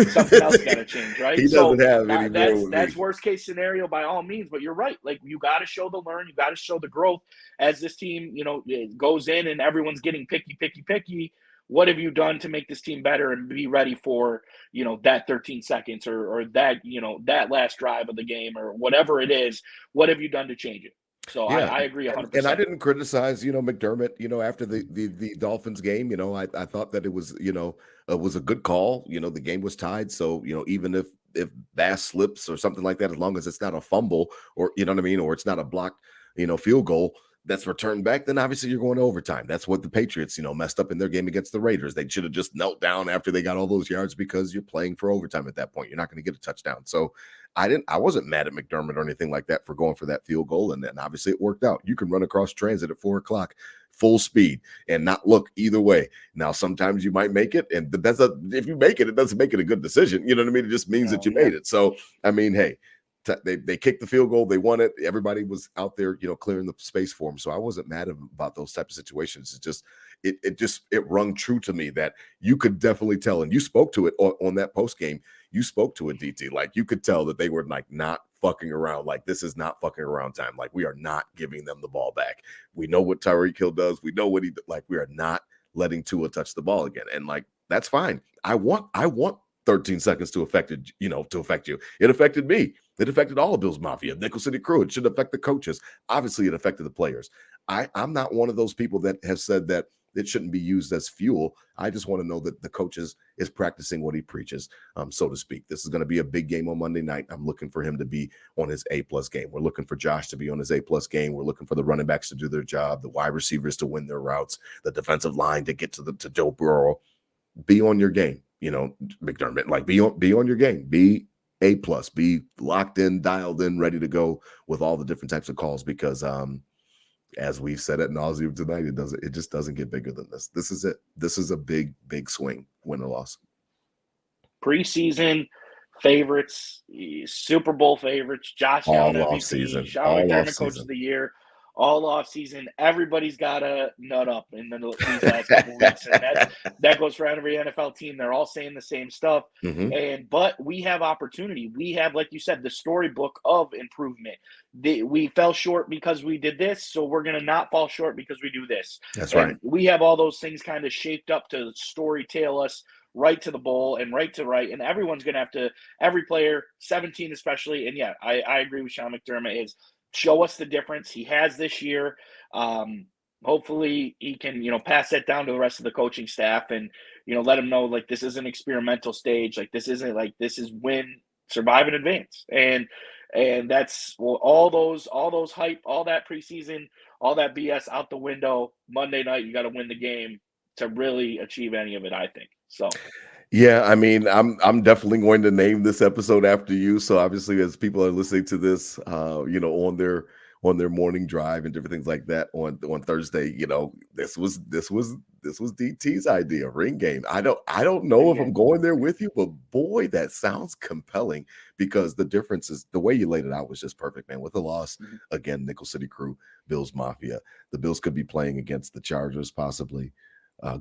something else got to change, right? He doesn't have any more. That's worst case scenario by all means, but you're right. Like, you got to show the learn, you got to show the growth as this team, goes in and everyone's getting picky. What have you done to make this team better and be ready for, that 13 seconds or that, that last drive of the game or whatever it is? What have you done to change it? So yeah, I agree 100%. And I didn't criticize, McDermott, after the Dolphins game. I thought that it was, was a good call. The game was tied. So, even if Bass slips or something like that, as long as it's not a fumble or, or it's not a blocked, field goal, that's returned back, then obviously you're going to overtime. That's what the Patriots, messed up in their game against the Raiders. They should have just knelt down after they got all those yards because you're playing for overtime at that point. You're not going to get a touchdown. So I wasn't mad at McDermott or anything like that for going for that field goal. And then obviously it worked out. You can run across transit at 4:00 full speed and not look either way. Now, sometimes you might make it, and if you make it, it doesn't make it a good decision. You know what I mean? It just means that you made it. So, I mean, hey, they kicked the field goal, they won it. Everybody was out there, clearing the space for them. So I wasn't mad about those types of situations. It's just it rung true to me that you could definitely tell, and you spoke to it on that post game. You spoke to it, DT. Like, you could tell that they were like not fucking around. Like, this is not fucking around time. Like, we are not giving them the ball back. We know what Tyreek Hill does. We know what we are not letting Tua touch the ball again. And like, that's fine. I want 13 seconds to affect it, to affect you. It affected me. It affected all of Bills Mafia, Nickel City crew. It should affect the coaches. Obviously, it affected the players. I'm not one of those people that have said that it shouldn't be used as fuel. I just want to know that the coaches is practicing what he preaches, so to speak. This is going to be a big game on Monday night. I'm looking for him to be on his A+ game. We're looking for Josh to be on his A+ game. We're looking for the running backs to do their job, the wide receivers to win their routes, the defensive line to get to Joe Burrow. Be on your game, McDermott. Like, be on your game. Be A+. Be locked in, dialed in, ready to go with all the different types of calls, because as we've said at nauseum tonight, it just doesn't get bigger than this. This is it. This is a big swing, win or loss. Preseason favorites, Super Bowl favorites, Josh Allen MVP, Sean McDermott Coach of the Year, all off season. Everybody's got a nut up in these last couple weeks, and that goes for every NFL team. They're all saying the same stuff, but we have opportunity. We have, like you said, the storybook of improvement. We fell short because we did this, so we're going to not fall short because we do this. That's right. We have all those things kind of shaped up to story tell us right to the bowl and right to right, and everyone's going to have to, every player, 17 especially, and yeah, I agree with Sean McDermott, is show us the difference. He has this year. Hopefully he can, pass that down to the rest of the coaching staff and, let them know, like, this is an experimental stage. Like, this isn't like, this is win, survive, and advance. And that's, well, all those hype, all that preseason, all that BS out the window. Monday night, you got to win the game to really achieve any of it, I think. So. Yeah, I mean, I'm definitely going to name this episode after you. So obviously, as people are listening to this, on their morning drive and different things like that on Thursday, this was DT's idea, ring game. I don't know if I'm going there with you, but boy, that sounds compelling, because the difference is the way you laid it out was just perfect, man. With the loss, again, Nickel City crew, Bills Mafia, the Bills could be playing against the Chargers, possibly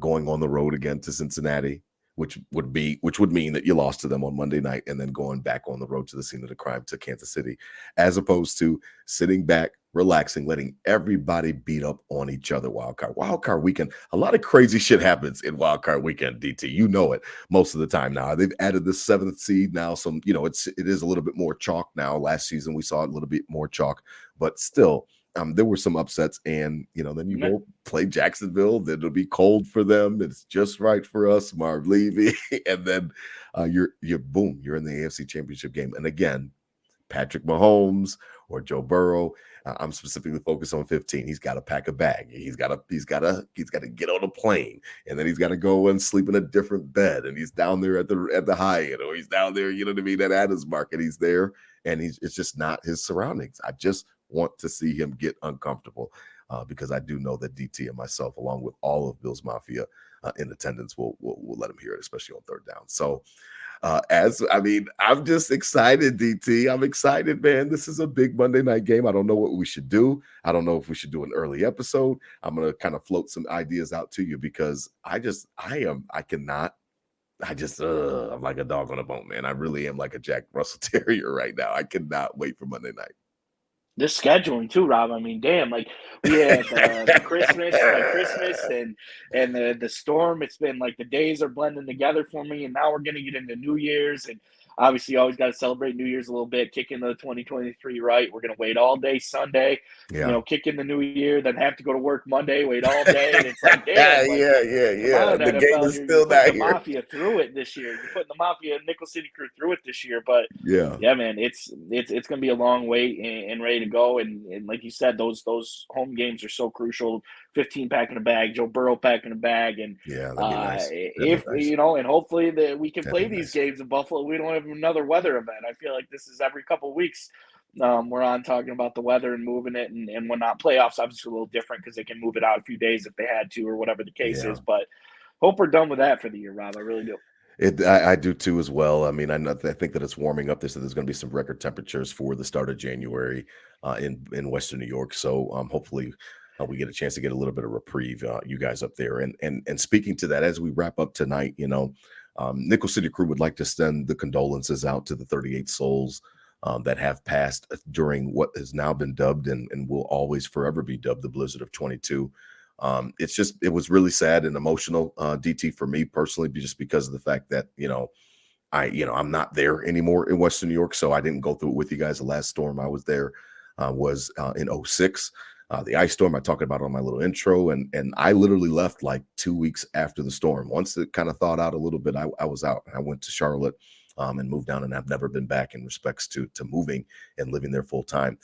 going on the road again to Cincinnati, which would mean that you lost to them on Monday night and then going back on the road to the scene of the crime to Kansas City, as opposed to sitting back, relaxing, letting everybody beat up on each other. Wildcard weekend. A lot of crazy shit happens in wildcard weekend, DT. You know it most of the time now. They've added the 7th seed now. Some, it is a little bit more chalk now. Last season we saw a little bit more chalk, but still, there were some upsets, and then you go play Jacksonville. Then it'll be cold for them. It's just right for us, Marv Levy, and then you're in the AFC Championship game. And again, Patrick Mahomes or Joe Burrow. I'm specifically focused on 15. He's got to pack a bag. He's got to get on a plane, and then he's got to go and sleep in a different bed. And he's down there at the Hyatt, or he's down there, at Adams Market. He's there, and it's just not his surroundings. I just want to see him get uncomfortable, because I do know that DT and myself, along with all of Bills Mafia in attendance, will let him hear it, especially on third down. So I'm just excited, DT. I'm excited, man. This is a big Monday night game. I don't know what we should do. I don't know if we should do an early episode. I'm going to kind of float some ideas out to you, because I'm like a dog on a bone, man. I really am like a Jack Russell Terrier right now. I cannot wait for Monday night. The scheduling too, Rob. I mean, damn, like we had the Christmas and the storm. It's been like the days are blending together for me, and now we're gonna get into New Year's, and obviously you always got to celebrate New Year's a little bit, kick in the 2023 right. We're going to wait all day Sunday, Yeah. kick in the new year, then have to go to work Monday, wait all day. And it's like, Yeah, damn, like, come yeah. on, The game NFL, is you're still putting not the here. Mafia through it this year. You're putting the Mafia Nickel City crew through it this year. But Yeah. yeah, man, it's going to be a long wait and ready to go. And like you said, those home games are so crucial. 15 pack in a bag, Joe Burrow pack in a bag, and Yeah, that'd be nice. That'd if be nice. and hopefully that we can That'd play be these nice. games in Buffalo. We don't have another weather event. I feel like this is every couple of weeks. We're on talking about the weather and moving it and whatnot. Playoffs obviously a little different because they can move it out a few days if they had to or whatever the case Yeah. is. But hope we're done with that for the year, Rob. I really do. I do too as well. I mean, I think that it's warming up. There's going to be some record temperatures for the start of January in Western New York. So hopefully we get a chance to get a little bit of reprieve, you guys up there. And speaking to that, as we wrap up tonight, Nickel City Crew would like to send the condolences out to the 38 souls that have passed during what has now been dubbed and will always forever be dubbed the Blizzard of 22. It was really sad and emotional, DT, for me personally, just because of the fact that, I'm not there anymore in Western New York. So I didn't go through it with you guys. The last storm I was there was in '06. The ice storm I talked about on my little intro. And I literally left like 2 weeks after the storm. Once it kind of thawed out a little bit, I was out. I went to Charlotte and moved down, and I've never been back in respects to moving and living there full time.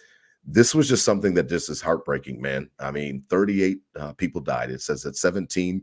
This was just something that just is heartbreaking, man. I mean, 38 people died. It says that 17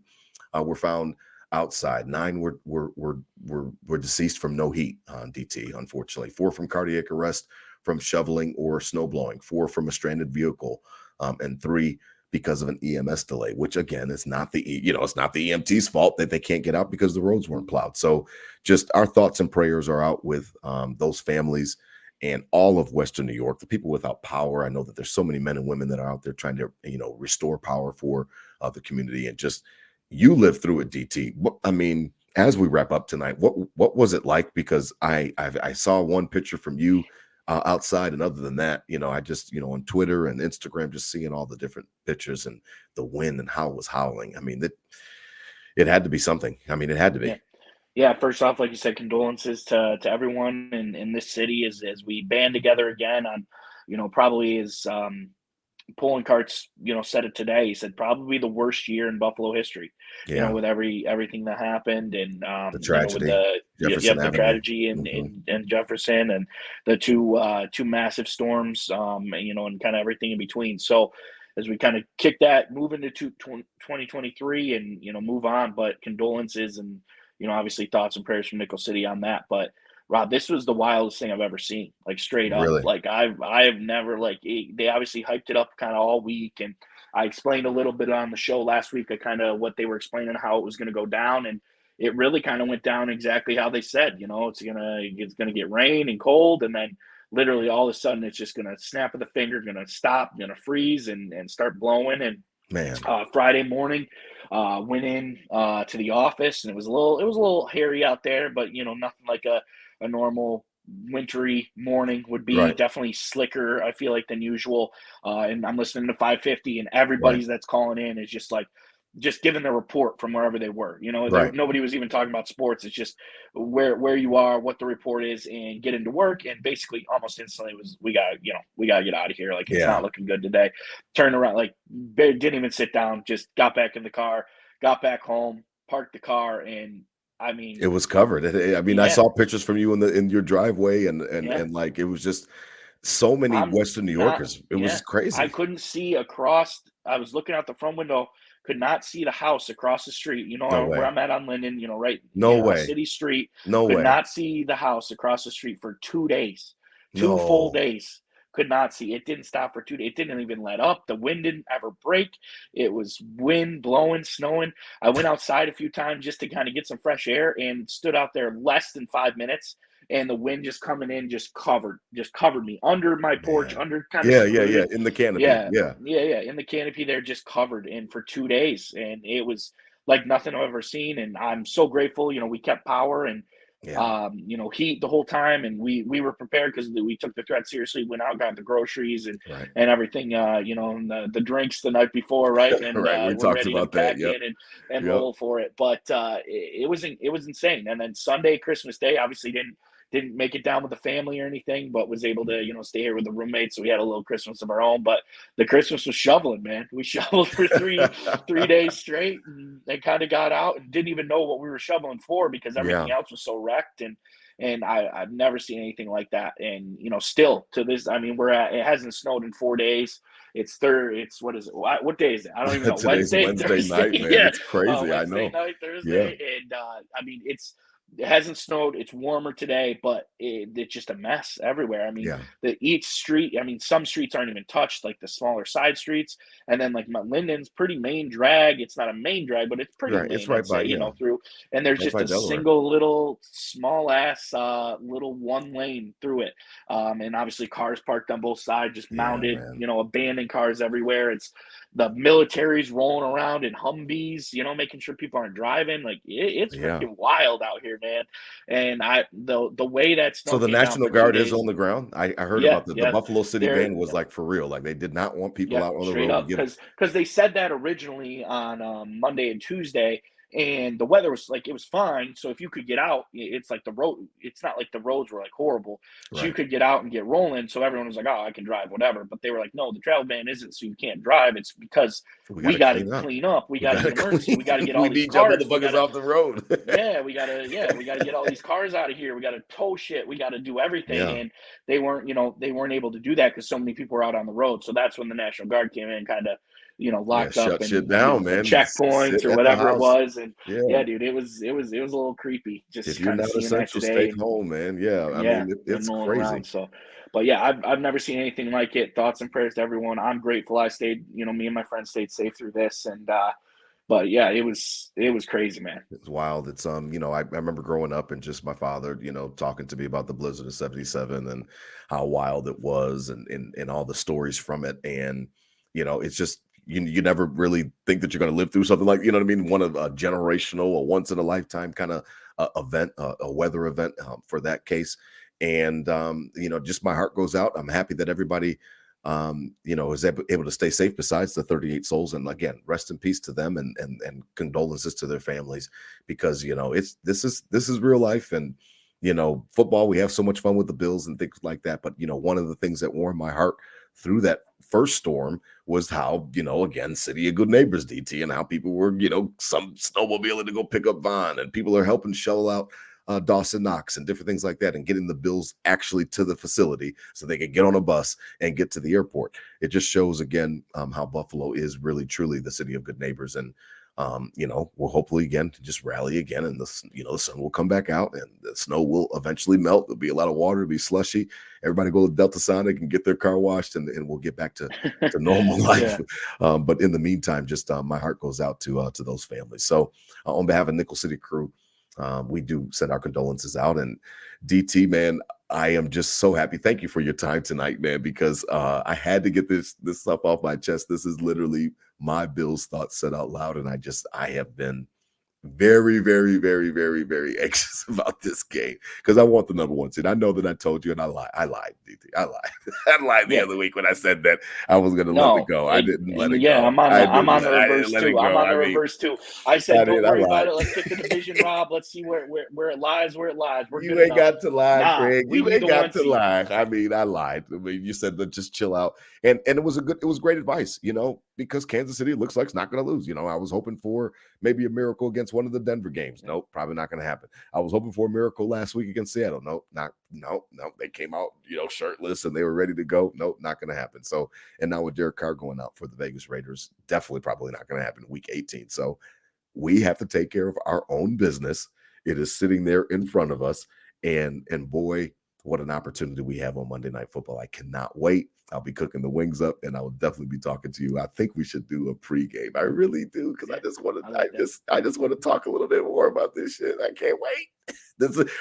were found outside. 9 were deceased from no heat on DT, unfortunately. 4 from cardiac arrest from shoveling or snow blowing. 4 from a stranded vehicle, and 3 because of an EMS delay. Which again, it's not it's not the EMT's fault that they can't get out because the roads weren't plowed. So, just our thoughts and prayers are out with those families and all of Western New York, the people without power. I know that there's so many men and women that are out there trying to, restore power for the community. And just, you lived through it, DT. I mean, as we wrap up tonight, what was it like? Because I saw one picture from you outside, and other than that, I just, on Twitter and Instagram, just seeing all the different pictures and the wind and how it was howling. I mean, it had to be something. I mean, it had to be. Yeah. Yeah, first off, like you said, condolences to everyone in this city as we band together again on, probably as Pulling Carts, said it today. He said probably the worst year in Buffalo history, Yeah. with everything that happened and The with tragedy, Jefferson the Avenue. tragedy Mhm. in Jefferson and the two massive storms, and kind of everything in between. So as we kind of kick that, move into 2023 and move on, but condolences and obviously thoughts and prayers from Nickel City on that. But Rob, this was the wildest thing I've ever seen. Like straight up, Really? like I've never they obviously hyped it up kind of all week, and I explained a little bit on the show last week, kind of what they were explaining how it was going to go down, and it really kind of went down exactly how they said. It's gonna get rain and cold, and then literally all of a sudden it's just gonna snap of the finger, gonna stop, gonna freeze and start blowing. And Man. Friday morning, went in to the office, and it was a little hairy out there, but nothing like a normal wintry morning would be. Right. Definitely slicker, I feel like, than usual. And I'm listening to 550, and Right. everybody's that's calling in is just giving the report from wherever they were. Right. Nobody was even talking about sports. It's just where you are, what the report is, and get into work. And basically, almost instantly was we got to get out of here. Like it's Yeah. not looking good today. Turned around, like didn't even sit down. Just got back in the car, got back home, parked the car, and I mean, It was covered. I mean, I yeah, saw pictures from you in your driveway, and yeah. like it was just so many I'm Western New not, Yorkers. It yeah. was I crazy. couldn't see across. I was looking out the front window, could not see the house across the street. No Where way. I'm at on Linden, right, No way. city street. No Could way. not see the house across the street for 2 days, 2 full No. days. Could not see. It didn't stop for 2 days. It didn't even let up. The wind didn't ever break. It was wind blowing, snowing. I went outside a few times just to kind of get some fresh air and stood out there less than 5 minutes. And the wind just coming in just covered me under my porch, Man. under kind of Yeah, yeah, yeah. secluded. In the canopy. Yeah, Yeah. yeah. In the canopy there, just covered in for 2 days. And it was like nothing I've ever seen. And I'm so grateful. We kept power and Yeah. heat the whole time, and we were prepared because we took the threat seriously. Went out, got the groceries and Right. everything. And the drinks the night before, right? And Right. We we're talked ready to about that. pack Yep. in and Yep. roll for it. But it was insane. And then Sunday, Christmas Day, obviously didn't didn't make it down with the family or anything, but was able to, stay here with the roommates. So we had a little Christmas of our own. But the Christmas was shoveling, man. We shoveled for three days straight, and kind of got out and didn't even know what we were shoveling for because Yeah. everything else was so wrecked. And I've never seen anything like that. And still to this, I mean, it hasn't snowed in 4 days. It's what is it? What day is it? I don't even know. Today's Wednesday Thursday, night, man. yeah, It's crazy. I Wednesday know. night, Yeah. Thursday, and I mean, it hasn't snowed. It's warmer today, but it's just a mess everywhere. I mean, Yeah. each street. I mean, some streets aren't even touched, like the smaller side streets, and then like Linden's pretty main drag. It's not a main drag, but it's pretty Right. main. It's right I'd say, by, yeah. through, and there's Right just by a Delaware. single little small ass little one lane through it, and obviously cars parked on both sides, just mounted, man. abandoned cars everywhere. It's the military's rolling around in Humvees, making sure people aren't driving. Like it's freaking wild out here, man. And the way that snow So the came down National for 2 Guard is days, on the ground. I heard yeah, about the yeah, Buffalo City they're ban was like for real. Like they did not want people yeah, out on the straight road up, to get. because they said that originally on Monday and Tuesday, and the weather was like it was fine. So if you could get out, it's like the road. It's not like the roads were like horrible, so you Right. could get out and get rolling. So everyone was like, "Oh, I can drive, whatever." But they were like, "No, the travel ban isn't so you can't drive. It's because We we got to clean up. clean up. We We got to gotta get emergency. clean. We got to get We all these need y'all cars. motherfuckers off the road. Yeah, we gotta get all these cars out of here. We gotta tow shit. We gotta do everything." Yeah. And they weren't able to do that because so many people were out on the road. So that's when the National Guard came in and kind of, locked up Shut shit and down, the man. checkpoints Sit or at the whatever it house. was. And Yeah. yeah, dude, it was a little creepy If just you're kind of not seeing that essential, today. stay home, man. Yeah. I Yeah, mean, and it's rolling crazy. around. So, but yeah, I've never seen anything like it. Thoughts and prayers to everyone. I'm grateful I stayed. Me and my friends stayed safe through this. And but yeah, it was crazy, man. It's wild. It's I remember growing up and just my father, talking to me about the blizzard of 77 and how wild it was and all the stories from it. And it's just you never really think that you're going to live through something like, you know what I mean? One of a generational, a once in a lifetime kind of event, a weather event for that case. And just my heart goes out. I'm happy that everybody is able to stay safe besides the 38 souls. And again, rest in peace to them and condolences to their families because, this is real life. And, football, we have so much fun with the Bills and things like that. But, one of the things that warmed my heart through that first storm was how, again, City of Good Neighbors, DT, and how people were, some snowmobiling to go pick up Vaughn and people are helping shell out Dawson Knox and different things like that and getting the Bills actually to the facility so they can get on a bus and get to the airport. It just shows again how Buffalo is really truly the city of good neighbors. And we'll hopefully again just rally again and the sun will come back out and the snow will eventually melt. There'll be a lot of water, it'll be slushy. Everybody go to Delta Sonic and get their car washed and we'll get back to normal life. Yeah. But in the meantime, just my heart goes out to those families. So on behalf of Nickel City crew, we do send our condolences out. And DT, man, I am just so happy. Thank you for your time tonight, man, because I had to get this stuff off my chest. This is literally my Bills thoughts said out loud. And I have been very, very, very, very, very anxious about this game because I want the number one seed. I know that I told you and I lied, DT. I lied. I lied the other week when I said that I was going to let it go. I didn't let it go. I'm on the reverse too. I'm on the reverse too. I said, don't worry about it. Let's get the division, Rob. Let's see where it lies. We're you ain't got to lie, Craig. You ain't got to lie. I mean, I lied. I mean, you said that just chill out. And it was great advice, because Kansas City looks like it's not going to lose. I was hoping for maybe a miracle against one of the Denver games. Nope, probably not going to happen. I was hoping for a miracle last week against Seattle. Nope, no. They came out, shirtless and they were ready to go. Nope, not going to happen. So, and now with Derek Carr going out for the Vegas Raiders, definitely probably not going to happen week 18. So we have to take care of our own business. It is sitting there in front of us. And boy, what an opportunity we have on Monday Night Football. I cannot wait. I'll be cooking the wings up and I will definitely be talking to you. I think we should do a pregame. I really do because I just want to I just want to talk a little bit more about this shit. I can't wait.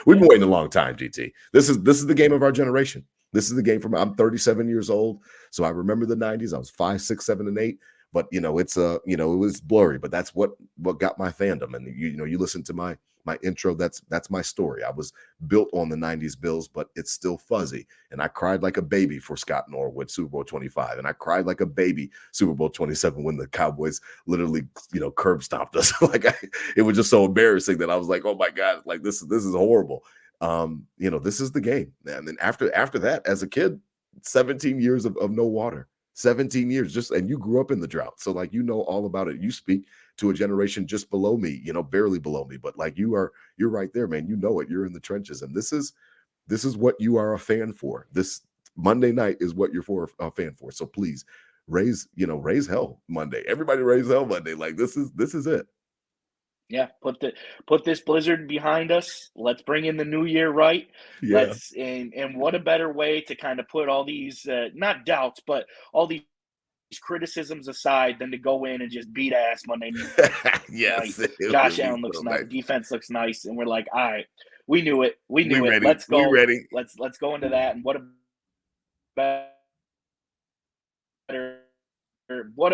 We've been waiting a long time, GT. This is the game of our generation. This is the game I'm 37 years old. So I remember the 90s. I was 5, 6, 7, and 8. But it's it was blurry, but that's what got my fandom. And you listen to my intro, that's my story. I was built on the 90s Bills, but it's still fuzzy. And I cried like a baby for Scott Norwood Super Bowl 25. And I cried like a baby Super Bowl 27 when the Cowboys literally, curb stomped us. It was just so embarrassing that I was like, oh my God, like this is horrible. This is the game. And then after that, as a kid, 17 years of no water. 17 years and you grew up in the drought. So like all about it. You speak to a generation just below me, barely below me, but like you're right there, man. You know it. You're in the trenches. And this is what you are a fan for. This Monday night is what you're a fan for. So please raise hell Monday. Everybody raise hell Monday. Like this is it. Yeah, put this blizzard behind us. Let's bring in the new year right. Yeah. And what a better way to kind of put all these not doubts, but all these criticisms aside than to go in and just beat ass Monday night. Yes. Josh It'll be Allen looks so nice, nice. defense looks nice, and we're like, all right, we knew it. We knew it. Ready. Let's We go. ready. Let's go into that. And what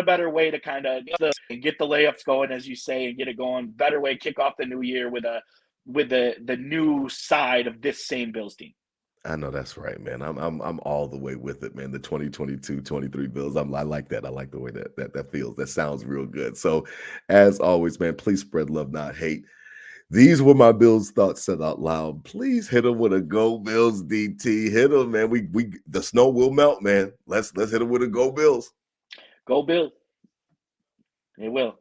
a better way to kind of get the layups going, as you say, and get it going. Better way to kick off the new year with the new side of this same Bills team. I know that's right, man. I'm all the way with it, man. The 2022-23 Bills. I like that. I like the way that feels. That sounds real good. So, as always, man, please spread love, not hate. These were my Bills thoughts said out loud. Please hit them with a Go Bills, DT. Hit them, man. We the snow will melt, man. Let's hit them with a Go Bills. Go Bills. It will.